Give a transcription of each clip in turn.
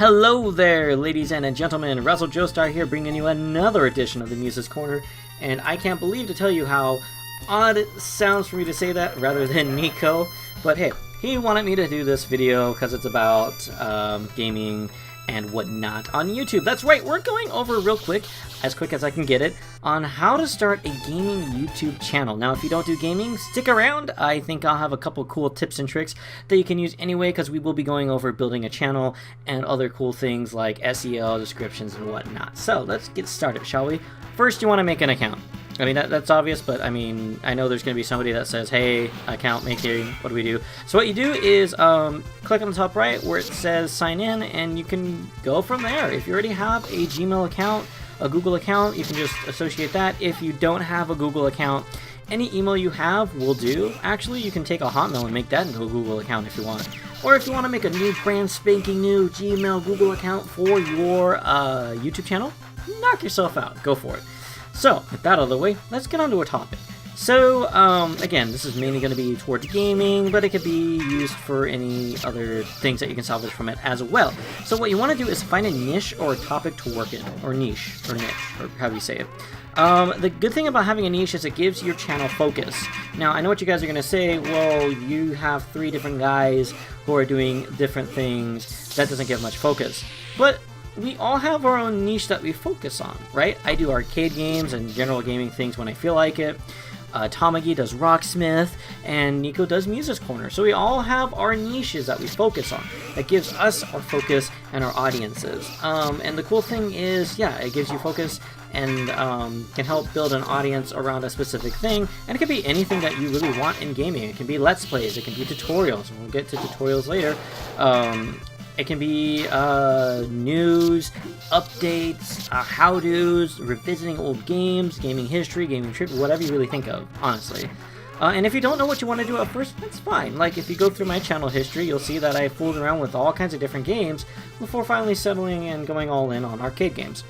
Hello there, ladies and gentlemen. Razzle Joestar here, bringing you another edition of the Muse's Corner, and I can't believe to tell you how odd it sounds for me to say that rather than Nico, but hey, he wanted me to do this video because it's about gaming and whatnot on YouTube. That's right, we're going over real quick as I can get it, on how to start a gaming YouTube channel. Now, if you don't do gaming, stick around. I think I'll have a couple cool tips and tricks that you can use anyway, because we will be going over building a channel and other cool things like SEO, descriptions, and whatnot. So let's get started, shall we? First, you want to make an account. I mean, that's obvious, but I mean, I know there's going to be somebody that says, hey, account making, what do we do? So what you do is click on the top right where it says sign in, and you can go from there. If you already have a Gmail account, a Google account, you can just associate that. If you don't have a Google account, any email you have will do. Actually, you can take a Hotmail and make that into a Google account if you want. Or if you want to make a new brand spanking new Gmail Google account for your YouTube channel, knock yourself out. Go for it. So, with that out of the way, let's get on to a topic. So, again, this is mainly going to be towards gaming, but it could be used for any other things that you can salvage from it as well. So what you want to do is find a niche or a topic to work in, or niche, or however you say it. The good thing about having a niche is it gives your channel focus. Now, I know what you guys are going to say, well, you have 3 different guys who are doing different things, that doesn't give much focus. But we all have our own niche that we focus on, right? I do arcade games and general gaming things when I feel like it. Tamagi does Rocksmith, and Nico does Muse's Corner. So we all have our niches that we focus on. That gives us our focus and our audiences. And the cool thing is, yeah, it gives you focus and can help build an audience around a specific thing. And it can be anything that you really want in gaming. It can be Let's Plays, it can be tutorials, and we'll get to tutorials later. It can be news, updates, how-tos, revisiting old games, gaming history, gaming trivia, whatever you really think of, honestly. And if you don't know what you want to do at first, that's fine. Like, if you go through my channel history, you'll see that I fooled around with all kinds of different games before finally settling and going all in on arcade games.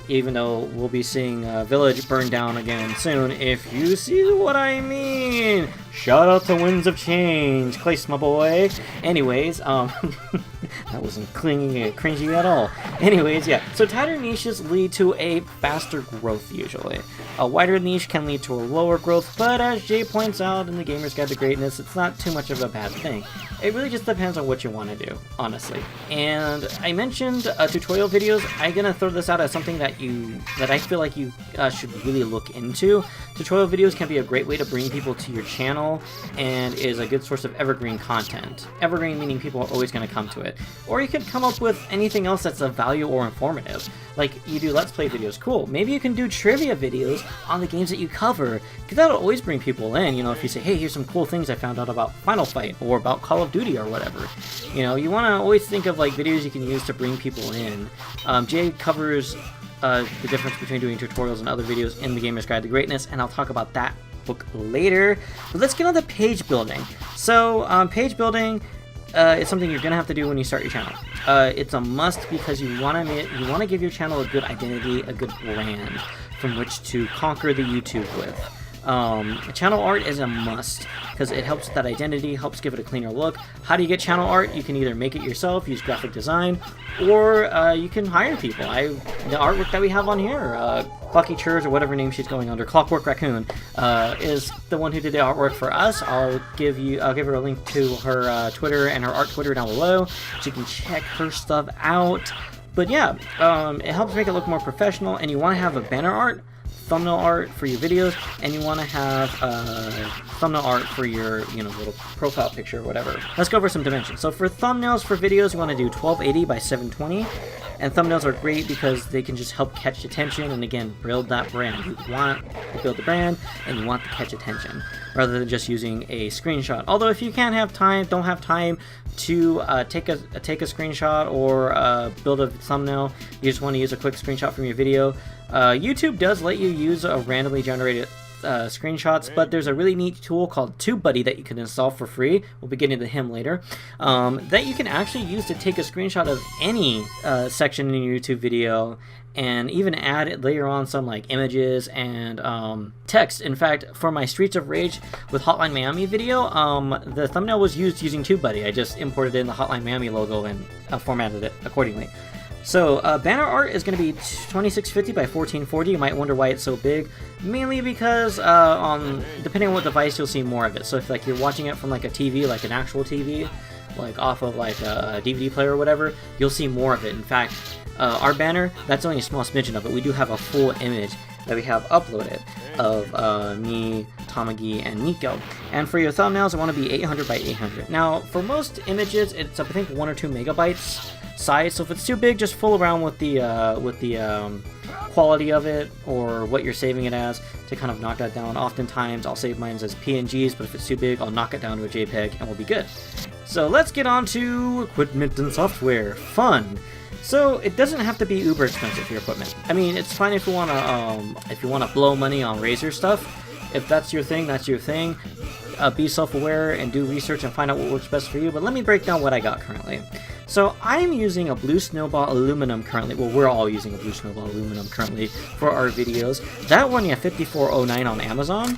Even though we'll be seeing Village burn down again soon, if you see what I mean. Shout out to Winds of Change, Clace, my boy. Anyways, that wasn't cringy at all. Anyways, yeah, so tighter niches lead to a faster growth usually. A wider niche can lead to a lower growth, but as Jay points out in the Gamer's Guide to Greatness, it's not too much of a bad thing. It really just depends on what you want to do, honestly. And I mentioned tutorial videos. I'm gonna throw this out as something that I feel like you should really look into. Tutorial videos can be a great way to bring people to your channel and is a good source of evergreen content. Evergreen meaning people are always going to come to it. Or you could come up with anything else that's of value or informative. Like, you do Let's Play videos, cool. Maybe you can do trivia videos on the games that you cover, because that'll always bring people in. You know, if you say, hey, here's some cool things I found out about Final Fight, or about Call of Duty, or whatever. You know, you want to always think of, like, videos you can use to bring people in. Jay covers the difference between doing tutorials and other videos in the Gamer's Guide to Greatness, and I'll talk about that book later. But let's get on to page building. So, page building is something you're gonna have to do when you start your channel. It's a must because you want to give your channel a good identity, a good brand from which to conquer the YouTube with. Channel art is a must because it helps with that identity, helps give it a cleaner look. How do you get channel art? You can either make it yourself, use graphic design, or you can hire people. The artwork that we have on here, Bucky Churs, or whatever name she's going under, Clockwork Raccoon, is the one who did the artwork for us. I'll give her a link to her Twitter and her art Twitter down below, so you can check her stuff out. But yeah, it helps make it look more professional, and you want to have a banner art, thumbnail art for your videos, and you want to have thumbnail art for your little profile picture or whatever. Let's go over some dimensions. So for thumbnails for videos, you want to do 1280 by 720, and thumbnails are great because they can just help catch attention and again build that brand. You want to build the brand and you want to catch attention rather than just using a screenshot. Although if you don't have time to take a screenshot or build a thumbnail, you just want to use a quick screenshot from your video, YouTube does let you use a randomly generated screenshots, but there's a really neat tool called TubeBuddy that you can install for free. We'll be getting to him later. That you can actually use to take a screenshot of any section in your YouTube video and even add later on some like images and text. In fact, for my Streets of Rage with Hotline Miami video, the thumbnail was used using TubeBuddy. I just imported in the Hotline Miami logo and formatted it accordingly. So banner art is going to be 2650 by 1440. You might wonder why it's so big. Mainly because depending on what device, you'll see more of it. So if like you're watching it from like a TV, like an actual TV, like off of like a DVD player or whatever, you'll see more of it. In fact, our banner, that's only a small smidgen of it. We do have a full image that we have uploaded of me, Tamagi, and Nico. And for your thumbnails, I want to be 800 by 800. Now, for most images, it's I think 1 or 2 megabytes size. So if it's too big, just fool around with the quality of it or what you're saving it as to kind of knock that down. Oftentimes, I'll save mine as PNGs, but if it's too big, I'll knock it down to a JPEG and we'll be good. So let's get on to equipment and software. Fun. So it doesn't have to be uber expensive, your equipment. I mean, it's fine if you wanna blow money on Razer stuff. If that's your thing, that's your thing. Be self-aware and do research and find out what works best for you. But let me break down what I got currently. So I'm using a Blue Snowball Aluminum currently. Well, we're all using a Blue Snowball Aluminum currently for our videos. That one, yeah, $54.09 on Amazon.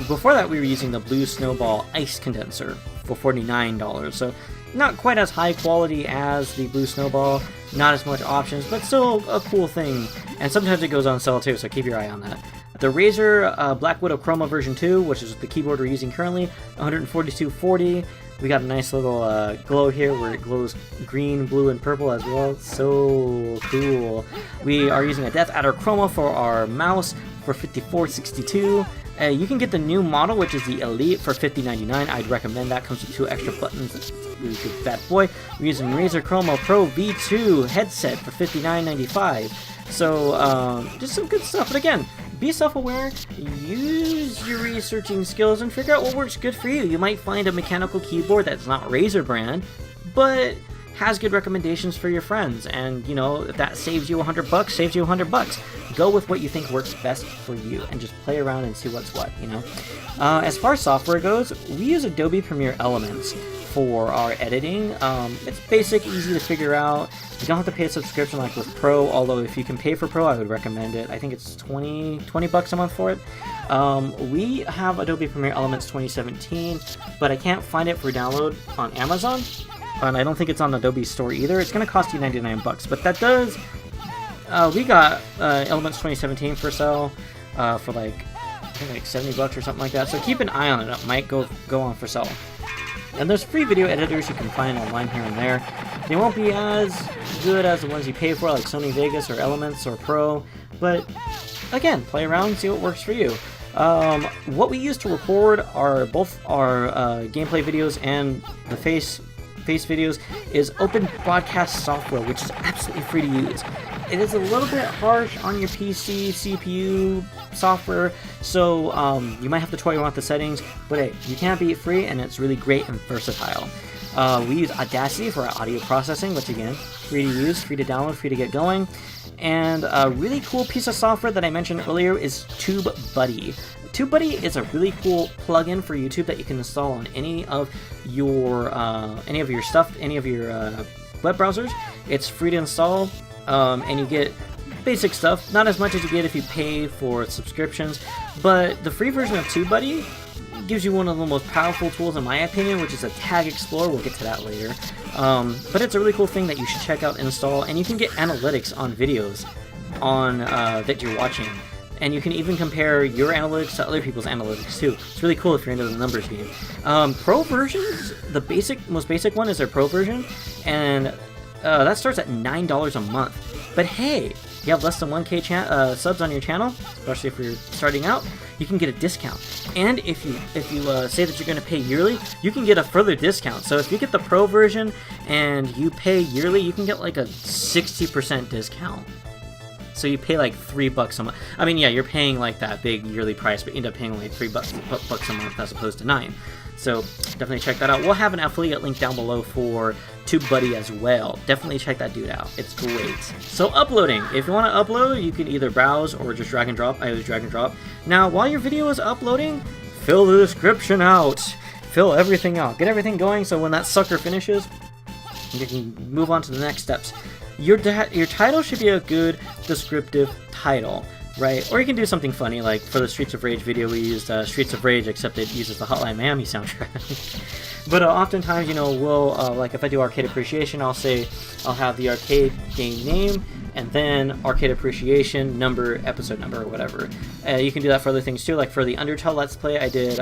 Before that we were using the Blue Snowball Ice Condenser for $49. So not quite as high quality as the Blue Snowball, not as much options, but still a cool thing. And sometimes it goes on sale too, so keep your eye on that. The Razer Black Widow Chroma version 2, which is the keyboard we're using currently, $142.40. We got a nice little glow here where it glows green, blue, and purple as well. So cool. We are using a Death Adder Chroma for our mouse for $54.62. You can get the new model, which is the Elite, for $50.99. I'd recommend that. Comes with 2 extra buttons. It's a really good fat boy. We're using Razer Chroma Pro V2 headset for $59.95. So just some good stuff. But again, be self-aware, use your researching skills, and figure out what works good for you. You might find a mechanical keyboard that's not Razer brand, but has good recommendations for your friends. And, you know, if that saves you $100, saves you $100. Go with what you think works best for you, and just play around and see what's what, you know. As far as software goes, we use Adobe Premiere Elements for our editing. It's basic, easy to figure out. You don't have to pay a subscription like with Pro, although if you can pay for Pro, I would recommend it. I think it's $20 a month for it. We have Adobe Premiere Elements 2017, but I can't find it for download on Amazon, and I don't think it's on the Adobe store either. It's going to cost you $99, but that does... we got Elements 2017 for sale for like, I think like $70 or something like that, so keep an eye on it. It might go on for sale. And there's free video editors you can find online here and there. They won't be as good as the ones you pay for, like Sony Vegas or Elements or Pro, but again, play around and see what works for you. What we use to record both our gameplay videos and the face videos is Open Broadcast software, which is absolutely free to use. It is a little bit harsh on your PC CPU software, so you might have to toy around with the settings, but hey, you can't beat free, and it's really great and versatile. We use Audacity for our audio processing, which again, free to use, free to download, free to get going. And a really cool piece of software that I mentioned earlier is TubeBuddy. TubeBuddy is a really cool plugin for YouTube that you can install on any of your stuff, any of your web browsers. It's free to install, and you get basic stuff, not as much as you get if you pay for subscriptions, but the free version of TubeBuddy gives you one of the most powerful tools in my opinion, which is a tag explorer. We'll get to that later. But it's a really cool thing that you should check out, install, and you can get analytics on videos on that you're watching. And you can even compare your analytics to other people's analytics too. It's really cool if you're into the numbers game. Pro versions, the most basic one is their Pro version, and that starts at $9 a month. But hey, you have less than 1K subs on your channel, especially if you're starting out, you can get a discount. And if you say that you're going to pay yearly, you can get a further discount. So if you get the Pro version and you pay yearly, you can get like a 60% discount. So you pay like $3 a month. I mean, yeah, you're paying like that big yearly price, but you end up paying like $3 a month as opposed to $9. So definitely check that out. We'll have an affiliate link down below for TubeBuddy as well. Definitely check that dude out. It's great. So uploading. If you want to upload, you can either browse or just drag and drop. I always drag and drop. Now, while your video is uploading, fill the description out. Fill everything out. Get everything going so when that sucker finishes, you can move on to the next steps. Your title should be a good descriptive title, right? Or you can do something funny, like for the Streets of Rage video, we used Streets of Rage, except it uses the Hotline Miami soundtrack. But oftentimes, you know, we'll, like if I do Arcade Appreciation, I'll say, I'll have the arcade game name, and then Arcade Appreciation, number, episode number, or whatever. You can do that for other things too, like for the Undertale Let's Play, I did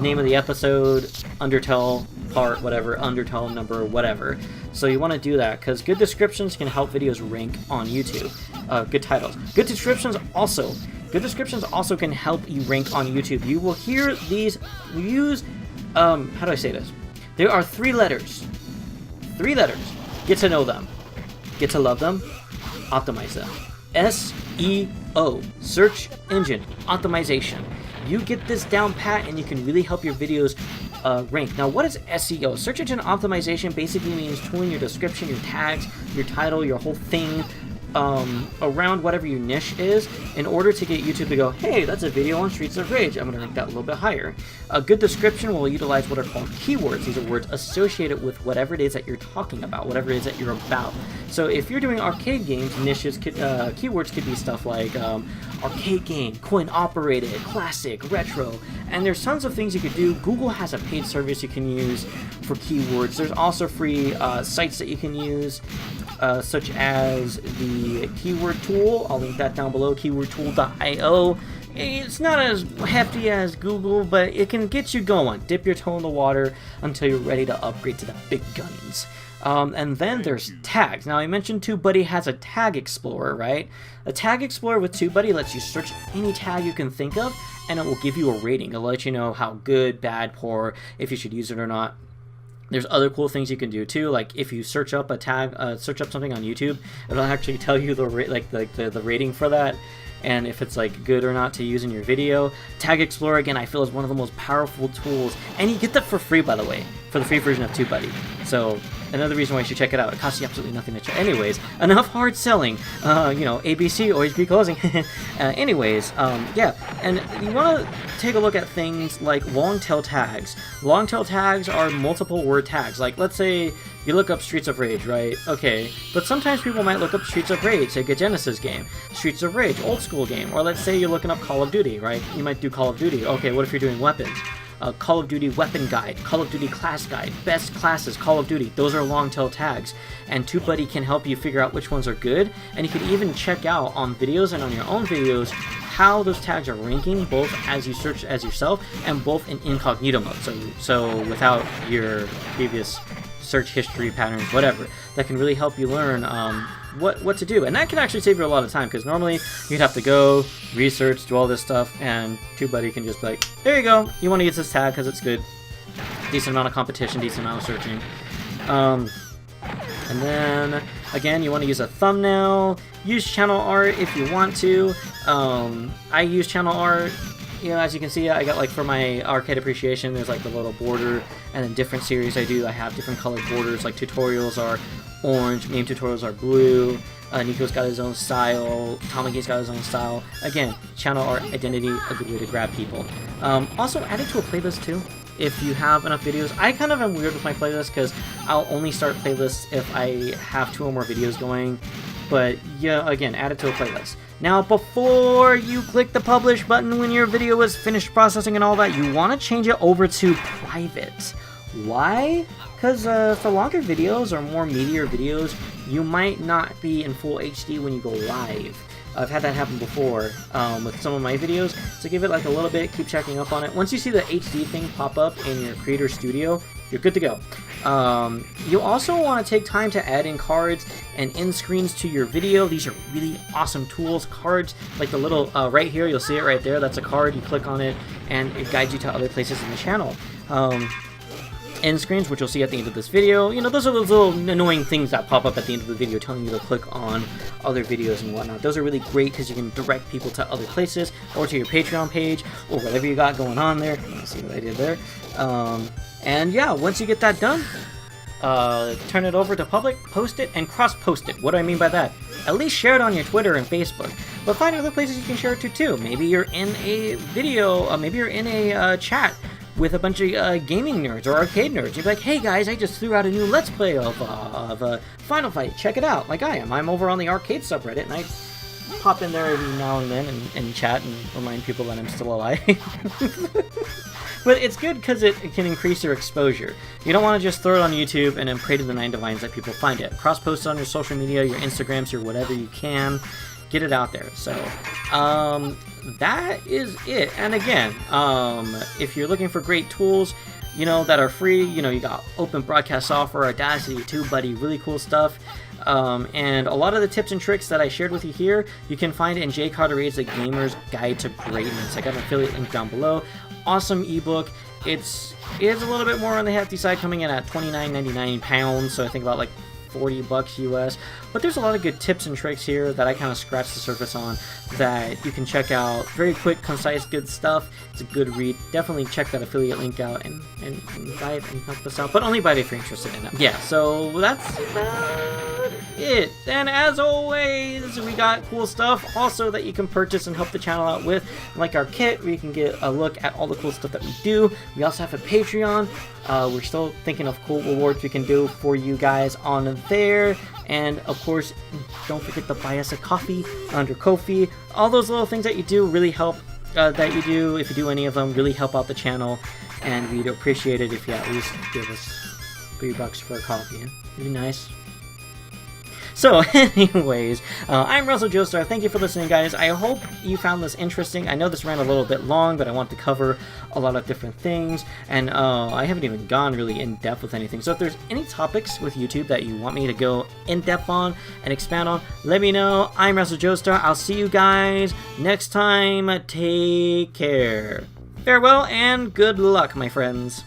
name of the episode, Undertale part, whatever, Undertale number, whatever. So you want to do that, because good descriptions can help videos rank on YouTube. Good titles. Good descriptions also can help you rank on YouTube. You will hear these use, how do I say this? There are 3 letters. 3 letters. Get to know them. Get to love them. Optimize them. SEO. Search Engine Optimization. You get this down pat and you can really help your videos rank. Now, what is SEO? Search Engine Optimization basically means tooling your description, your tags, your title, your whole thing around whatever your niche is in order to get YouTube to go, hey, that's a video on Streets of Rage. I'm going to rank that a little bit higher. A good description will utilize what are called keywords. These are words associated with whatever it is that you're talking about, whatever it is that you're about. So if you're doing arcade games, niches, keywords could be stuff like arcade game, coin-operated, classic, retro, and there's tons of things you could do. Google has a paid service you can use for keywords. There's also free sites that you can use, such as the keyword tool. I'll link that down below, keywordtool.io. It's not as hefty as Google, but it can get you going. Dip your toe in the water until you're ready to upgrade to the big guns. And then there's tags. Now, I mentioned TubeBuddy has a tag explorer, right? A tag explorer with TubeBuddy lets you search any tag you can think of, and it will give you a rating. It'll let you know how good, bad, poor, if you should use it or not. There's other cool things you can do too, like if you search up a tag, search up something on YouTube, it'll actually tell you the rating for that, and if it's like good or not to use in your video. Tag Explorer, again, I feel is one of the most powerful tools, and you get that for free, by the way, for the free version of TubeBuddy. So another reason why you should check it out. It costs you absolutely nothing to check. Anyways, enough hard selling. You know, ABC always be closing. Yeah, and you want to take a look at things like long tail tags. Long tail tags are multiple word tags. Like, let's say you look up Streets of Rage, right? Okay, but sometimes people might look up Streets of Rage, like a Genesis game. Streets of Rage, old school game. Or let's say you're looking up Call of Duty, right? You might do Call of Duty. Okay, what if you're doing weapons? Call of Duty Weapon Guide, Call of Duty Class Guide, Best Classes, Call of Duty. Those are long tail tags, and TubeBuddy can help you figure out which ones are good, and you can even check out on videos and on your own videos how those tags are ranking, both as you search as yourself and both in incognito mode, so without your previous search history patterns, whatever. That can really help you learn what to do, and that can actually save you a lot of time, because normally you'd have to go research, do all this stuff, and TubeBuddy can just be like, there you go, you want to use this tag because it's good, decent amount of competition, decent amount of searching. And then again, you want to use a thumbnail, use channel art if you want to. I use channel art. You know, as you can see, I got, like, for my Arcade Appreciation, there's like the little border, and in different series I have different colored borders. Like tutorials are orange, game tutorials are blue, Nico's got his own style, Tomagi's got his own style. Again, channel art, identity, a good way to grab people. Also, add it to a playlist too, if you have enough videos. I kind of am weird with my playlist, because I'll only start playlists if I have 2 or more videos going. But yeah, again, add it to a playlist. Now, before you click the publish button when your video is finished processing and all that, you want to change it over to private. Why? Because for longer videos or more meatier videos, you might not be in full HD when you go live. I've had that happen before with some of my videos, so give it like a little bit, keep checking up on it. Once you see the HD thing pop up in your Creator Studio, you're good to go. You also want to take time to add in cards and end screens to your video. These are really awesome tools. Cards, like the little, right here, you'll see it right there, that's a card, you click on it, and it guides you to other places in the channel. end screens, which you'll see at the end of this video. You know, those are those little annoying things that pop up at the end of the video telling you to click on other videos and whatnot. Those are really great because you can direct people to other places or to your Patreon page or whatever you got going on there. Let's see what I did there. And yeah, once you get that done, turn it over to public, post it, and cross-post it. What do I mean by that? At least share it on your Twitter and Facebook. But find other places you can share it to too. Maybe you're in a video, maybe you're in a chat with a bunch of gaming nerds or arcade nerds. You'd be like, hey guys, I just threw out a new Let's Play of Final Fight. Check it out, like I am. I'm over on the arcade subreddit, and I pop in there every now and then and chat and remind people that I'm still alive. But it's good because it can increase your exposure. You don't want to just throw it on YouTube and then pray to the nine divines that people find it. Cross-post it on your social media, your Instagrams, your whatever you can. Get it out there. So, that is it. And again, if you're looking for great tools, you know, that are free, you know, you got open broadcast software, Audacity, TubeBuddy, really cool stuff. And a lot of the tips and tricks that I shared with you here, you can find in Jay Carteret's The Gamer's Guide to Greatness. I got an affiliate link down below. Awesome ebook. It is a little bit more on the hefty side, coming in at £29.99, so I think about like $40 US, but there's a lot of good tips and tricks here that I kind of scratched the surface on that you can check out. Very quick, concise, good stuff. It's a good read. Definitely check that affiliate link out and buy it and help us out, but only buy it if you're interested in it. Yeah, so that's about it. And as always, we got cool stuff also that you can purchase and help the channel out with, like our kit where you can get a look at all the cool stuff that we do. We also have a Patreon. We're still thinking of cool rewards we can do for you guys on there. And of course, don't forget to buy us a coffee under Ko-fi. All those little things that you do really help, if you do any of them, really help out the channel. And we'd appreciate it if you at least give us $3 for a coffee. It'd be nice. So anyways, I'm Razzle Joestar. Thank you for listening, guys. I hope you found this interesting. I know this ran a little bit long, but I want to cover a lot of different things, and I haven't even gone really in-depth with anything. So if there's any topics with YouTube that you want me to go in-depth on and expand on, let me know. I'm Razzle Joestar. I'll see you guys next time. Take care. Farewell and good luck, my friends.